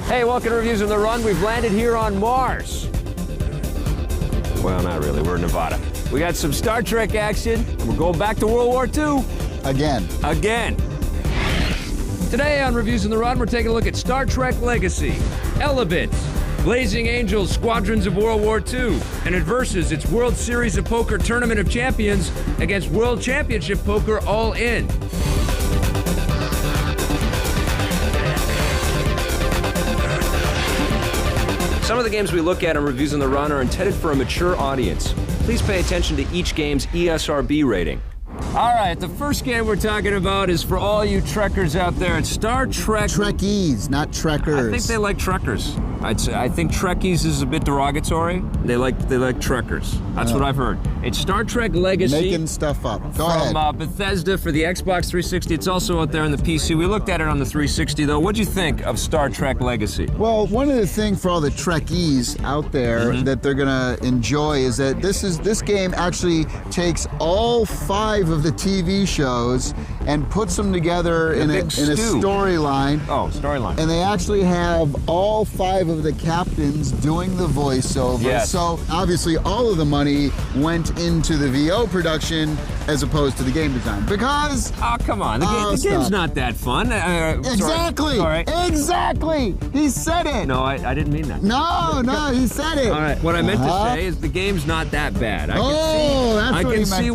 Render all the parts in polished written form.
Hey, welcome to Reviews on the Run. We've landed here on Mars. Well, not really. We're in Nevada. We got some Star Trek action. We're going back to World War II. Again. Today on Reviews on the Run, we're taking a look at Star Trek Legacy, Elebits, Blazing Angels, Squadrons of World War II, and it versus its World Series of Poker Tournament of Champions against World Championship Poker All In. Some of the games we look at on Reviews on the Run are intended for a mature audience. Please pay attention to each game's ESRB rating. All right, the first game we're talking about is for all you Trekkers out there. It's Star Trek... Trekkies, not Trekkers. I think they like Trekkers. I'd say. I think Trekkies is a bit derogatory. They like Trekkers. That's what I've heard. It's Star Trek Legacy. Making stuff up. Go ahead. From Bethesda for the Xbox 360. It's also out there on the PC. We looked at it on the 360, though. What'd you think of Star Trek Legacy? Well, one of the things for all the Trekkies out there that they're gonna enjoy is that this game actually takes all 5 of the TV shows and puts them together in a storyline. Oh, storyline. And they actually have all 5 of the captains doing the voiceover. Yes. So obviously all of the money went into the VO production as opposed to the game design. Because... Oh, come on. The game's not that fun. Exactly. Sorry. Exactly. He said it. No, I didn't mean that. No, he said it. All right. What I meant to say is the game's not that bad. I can see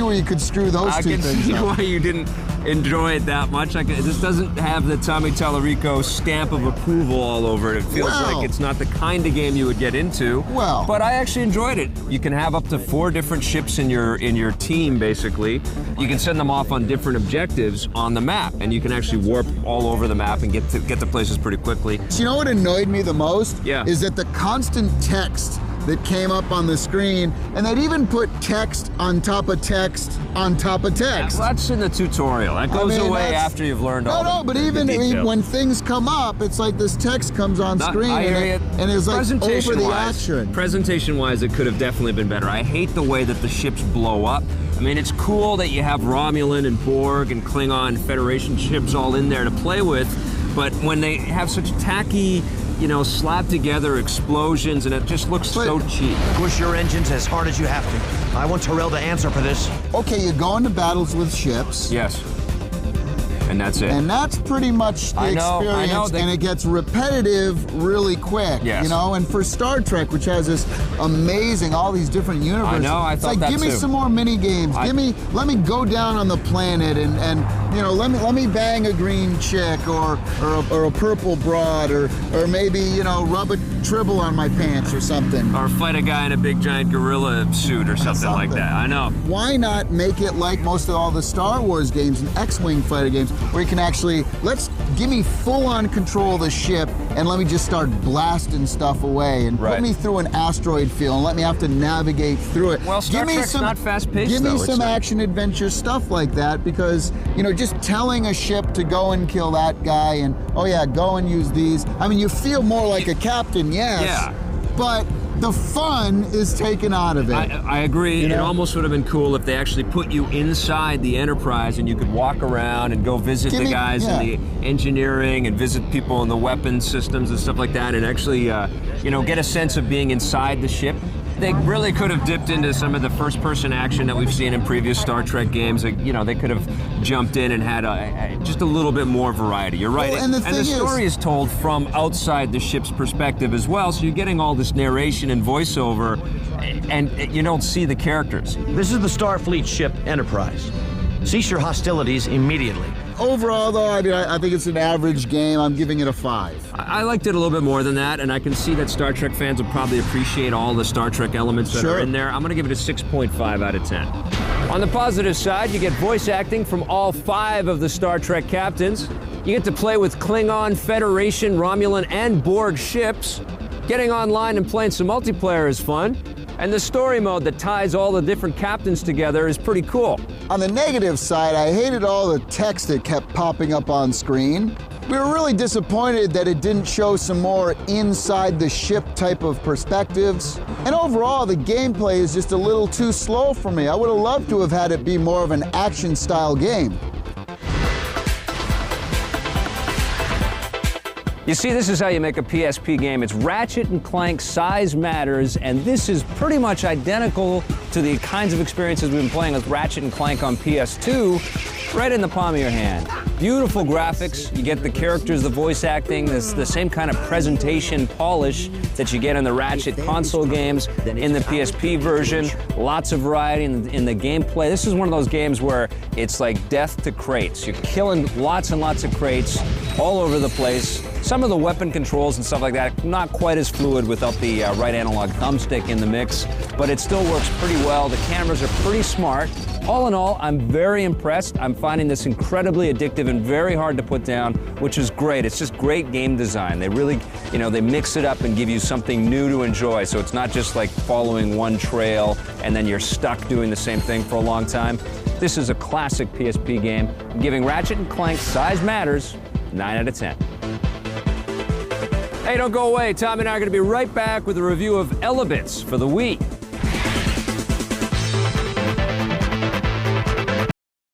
where you could screw those two things up. I can see why you didn't enjoy it that much. This doesn't have the Tommy Tallarico stamp of approval all over it. It feels like it's not the kind of game you would get into. Well, but I actually enjoyed it. You can have up to 4 different ships in your team, basically. You can send them off on different objectives on the map, and you can actually warp all over the map and get to places pretty quickly. So you know what annoyed me the most? Yeah. Is that the constant text that came up on the screen, and they'd even put text on top of text on top of text. Well, that's in the tutorial. That goes away after you've learned all the but even when things come up, it's like this text comes on screen and it's like over the action. Presentation-wise, it could have definitely been better. I hate the way that the ships blow up. I mean, it's cool that you have Romulan and Borg and Klingon Federation ships all in there to play with, but when they have such tacky, slap together explosions, and it just looks so cheap. Push your engines as hard as you have to. I want Terrell to answer for this. Okay, you go into battles with ships. Yes. And that's it. And that's pretty much the experience, and it gets repetitive really quick. Yes. And for Star Trek, which has this amazing, all these different universes. I know, I thought that too. Give me some more mini games. Let me go down on the planet and let me bang a green chick or a purple broad or maybe, rub a tribble on my pants or something. Or fight a guy in a big giant gorilla suit or something like that. I know. Why not make it like most of all the Star Wars games and X-Wing fighter games, where you can actually, give me full-on control of the ship and let me just start blasting stuff away and put me through an asteroid field and let me have to navigate through it. Well, Star Trek's not fast-paced, Give me some action-adventure stuff like that, because, just telling a ship to go and kill that guy and, go and use these. I mean, you feel more like a captain, yes, but the fun is taken out of it. I agree. It almost would have been cool if they actually put you inside the Enterprise and you could walk around and go visit the guys in the engineering and visit people in the weapons systems and stuff like that, and actually, get a sense of being inside the ship. They really could have dipped into some of the first-person action that we've seen in previous Star Trek games. They could have jumped in and had just a little bit more variety. You're right. Well, and the story is told from outside the ship's perspective as well, so you're getting all this narration and voiceover, and you don't see the characters. This is the Starfleet ship Enterprise. Cease your hostilities immediately. Overall, though, I think it's an average game. I'm giving it a 5. I liked it a little bit more than that, and I can see that Star Trek fans will probably appreciate all the Star Trek elements that are in there. I'm going to give it a 6.5 out of 10. On the positive side, you get voice acting from all 5 of the Star Trek captains. You get to play with Klingon, Federation, Romulan, and Borg ships. Getting online and playing some multiplayer is fun. And the story mode that ties all the different captains together is pretty cool. On the negative side, I hated all the text that kept popping up on screen. We were really disappointed that it didn't show some more inside the ship type of perspectives. And overall, the gameplay is just a little too slow for me. I would have loved to have had it be more of an action-style game. You see, this is how you make a PSP game. It's Ratchet & Clank Size Matters, and this is pretty much identical to the kinds of experiences we've been playing with Ratchet & Clank on PS2, right in the palm of your hand. Beautiful graphics, you get the characters, the voice acting, the same kind of presentation polish that you get in the Ratchet console games in the PSP version. Lots of variety in the gameplay. This is one of those games where it's like death to crates. You're killing lots and lots of crates all over the place. Some of the weapon controls and stuff like that, not quite as fluid without the right analog thumbstick in the mix, but it still works pretty well. The cameras are pretty smart. All in all, I'm very impressed. I'm finding this incredibly addictive and very hard to put down, which is great. It's just great game design. They really, they mix it up and give you something new to enjoy. So it's not just like following one trail and then you're stuck doing the same thing for a long time. This is a classic PSP game. I'm giving Ratchet & Clank Size Matters 9 out of 10. Hey, don't go away. Tom and I are going to be right back with a review of Elebits for the Wii.